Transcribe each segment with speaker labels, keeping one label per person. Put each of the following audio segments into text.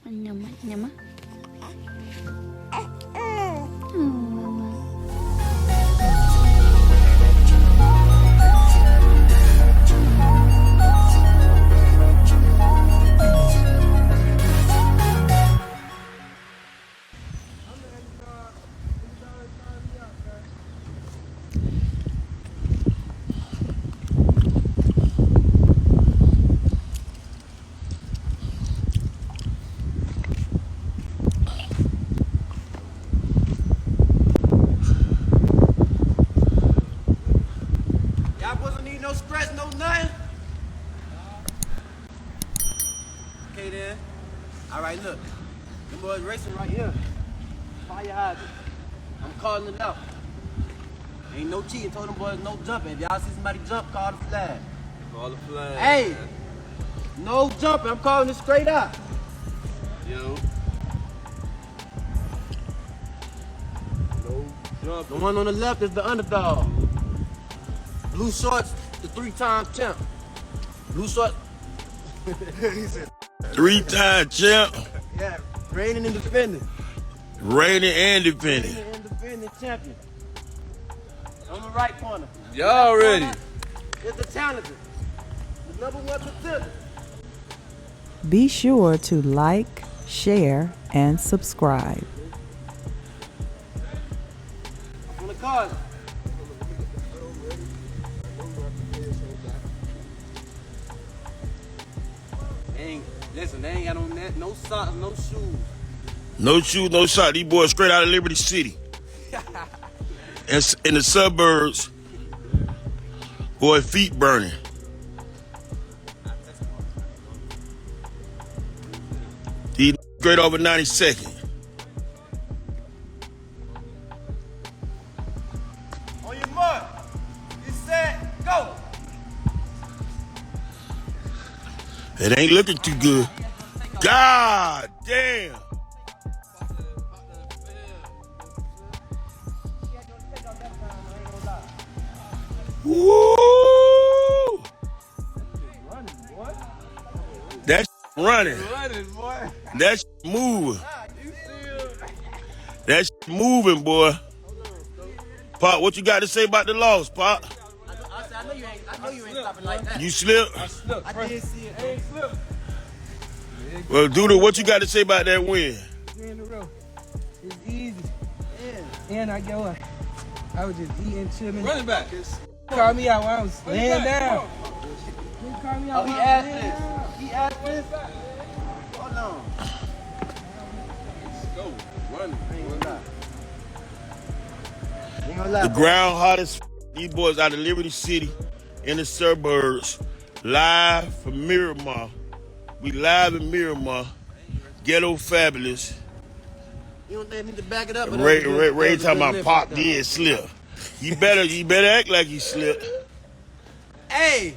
Speaker 1: Nyama, nyama.
Speaker 2: No stress, no nothing? Okay then. Alright, look. Them boys racing right here. Fire hydrant. I'm calling it out. Ain't no cheating, told them boys no jumping. If y'all see somebody jump, call the flag.
Speaker 3: Call the flag.
Speaker 2: Hey!
Speaker 3: Man.
Speaker 2: No jumping, I'm calling it straight out.
Speaker 3: Yo. No jumping.
Speaker 2: The one on the left is the underdog. Blue shorts, the 3-time champ. Blue shorts.
Speaker 3: He said
Speaker 4: 3-time champ.
Speaker 2: Yeah, reigning and defending.
Speaker 4: Reigning and defending.
Speaker 2: Reigning and defending champion. On the right corner.
Speaker 3: y'all ready?
Speaker 2: Is the challenger. The number 1 contender.
Speaker 5: Be sure to like, share, and subscribe.
Speaker 2: On the card. Listen, they ain't got on that, no socks, no shoes.
Speaker 4: No shoes, no shot. These boys straight out of Liberty City. In the suburbs, boy, feet burning. These straight over 92nd.
Speaker 2: On your mark, get set, go.
Speaker 4: It ain't looking too good. God damn. Woo! That running.
Speaker 3: Boy.
Speaker 4: That moving. That moving, boy. Pop, what you got to say about the loss, Pop?
Speaker 2: I know you ain't stopping like that.
Speaker 4: You slipped?
Speaker 2: I did see it. I ain't slipped.
Speaker 4: Well, Duda, what you got to say about that win?
Speaker 6: 3 in a row. It's easy.
Speaker 2: Yeah.
Speaker 6: And I get what? I was just eating, chilling.
Speaker 3: Running back.
Speaker 6: Call me out while I was laying down. He called me out
Speaker 2: He
Speaker 6: while I
Speaker 2: asked
Speaker 6: was laying down.
Speaker 2: this. He asked this. Hold on.
Speaker 3: Let's go. Running.
Speaker 2: I ain't gonna lie. Ain't gonna lie.
Speaker 4: The ground hottest. These boys out of Liberty City in the suburbs, live from Miramar. We live in Miramar. Ghetto Fabulous.
Speaker 2: You don't think I need to back it up?
Speaker 4: Ray talking about Pop did slip. You better act like you slipped.
Speaker 2: Hey,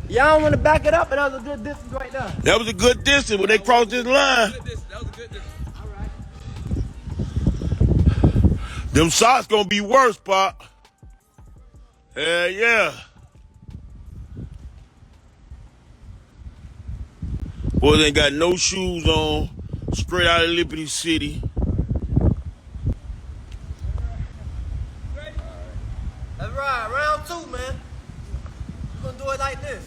Speaker 2: y'all don't want to back it up, but that was a good distance right there.
Speaker 4: That was a good distance when they crossed this line.
Speaker 3: That was a good distance.
Speaker 2: All right.
Speaker 4: Them shots gonna be worse, Pop. Hell yeah. Boys ain't got no shoes on. Straight out of Liberty City.
Speaker 2: That's right. Round 2, man. We're gonna do it like this.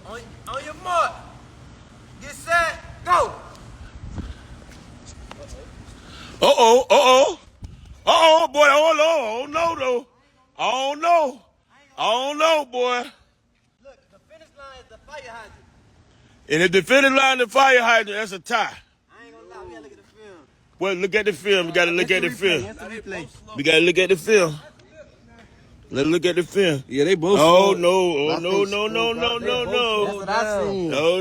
Speaker 2: On your mark. Get set. Go.
Speaker 4: Boy, I don't know, though. I don't know, boy.
Speaker 2: Look, the finish line is the fire hydrant.
Speaker 4: And if the finish line, the fire hydrant, that's a tie.
Speaker 2: I ain't gonna lie. We gotta look at the film.
Speaker 4: Well, look at the film. We gotta look at the film.
Speaker 2: That's the replay.
Speaker 4: We gotta look at the film. Let's look at the film.
Speaker 3: Yeah, they both.
Speaker 4: Oh no!
Speaker 2: That's what I seen.
Speaker 4: No!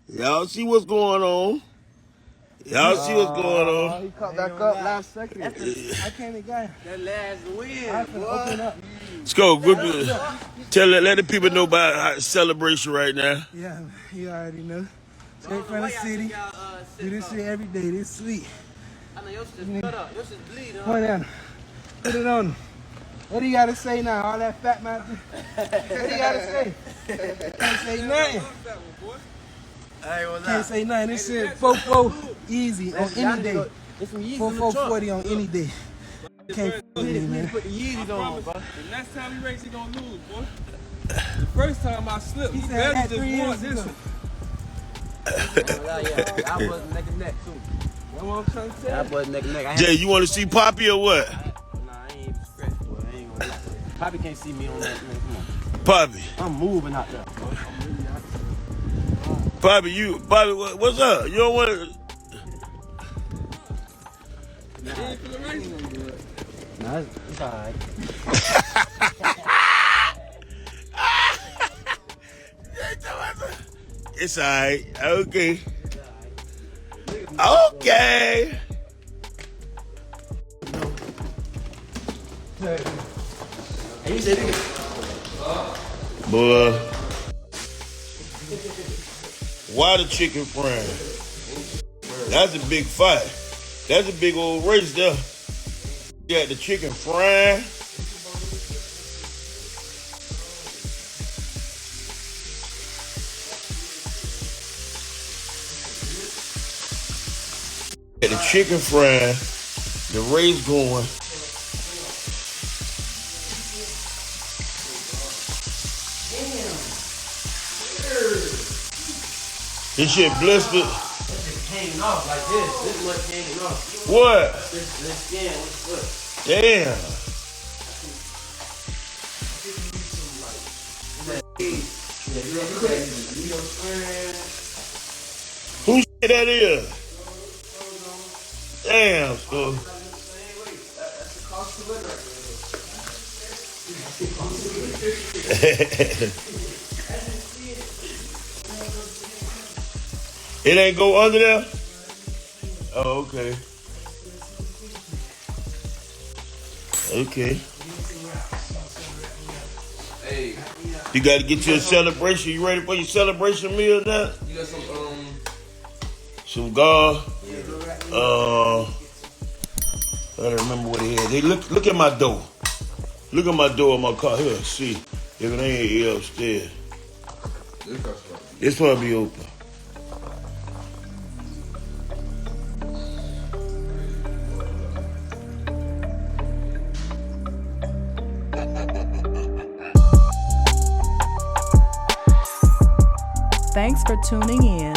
Speaker 4: Y'all see what's going on? Y'all see what's going on?
Speaker 6: He caught back up last second. I can't even get him.
Speaker 2: That last win,
Speaker 6: I can open
Speaker 2: boy.
Speaker 6: up.
Speaker 4: Let's go. Let the people know about our celebration right now.
Speaker 6: Yeah, you already know. Straight from the city. Do this shit every day. This sweet.
Speaker 2: I know your shit's cut up. Your shit's bleeding.
Speaker 6: Point down. Put it on him. What do you gotta say now? All that fat man. What do you gotta say? Can't say nothing.
Speaker 2: Hey, what's
Speaker 6: Can't
Speaker 2: up?
Speaker 6: say nothing. This shit 4-4 easy on any day.
Speaker 2: It's some Yeezys in the
Speaker 6: 4-4-40 on any day. Can't fuck with me, man.
Speaker 2: Put the Yeezys on, bro.
Speaker 3: The next time we race, he gonna lose, boy. The first time I slipped,
Speaker 6: He
Speaker 3: he
Speaker 6: said
Speaker 3: better
Speaker 6: that
Speaker 3: just
Speaker 6: 3
Speaker 3: want
Speaker 6: years
Speaker 3: this
Speaker 6: ago.
Speaker 3: one.
Speaker 2: Yeah, I was neck and neck, too.
Speaker 6: That's what I'm trying to
Speaker 2: I
Speaker 6: tell you.
Speaker 2: was neck and neck. I had
Speaker 4: Jay, you want to see Poppy or what?
Speaker 2: Nah, I ain't even stretched, boy. I ain't gonna lie. Poppy can't see me on that, man. Come
Speaker 4: Poppy.
Speaker 2: on. I'm moving out there, bro. I'm really out
Speaker 4: Poppy, what's up? You don't want to...
Speaker 2: Nah, it's all right.
Speaker 4: It's all right. Okay. Okay.
Speaker 2: Hey, you said it.
Speaker 4: Boy. Why the chicken frying? That's a big fight. That's a big old race there. Yeah, the chicken frying. Yeah, the chicken frying. The race going. This shit blistered.
Speaker 2: Hanging off like this. This much hanging off.
Speaker 4: What?
Speaker 2: This skin on the foot.
Speaker 4: Damn. Who shit that is? Damn, so. It ain't go under there? Oh, okay. Okay.
Speaker 3: Hey,
Speaker 4: You got to get your celebration. You ready for your celebration meal now?
Speaker 3: you got
Speaker 4: Some gar. I don't remember what it is. Hey, look at my door. Look at my door in my car. Here, see if it ain't here upstairs. It's probably open.
Speaker 5: Thanks for tuning in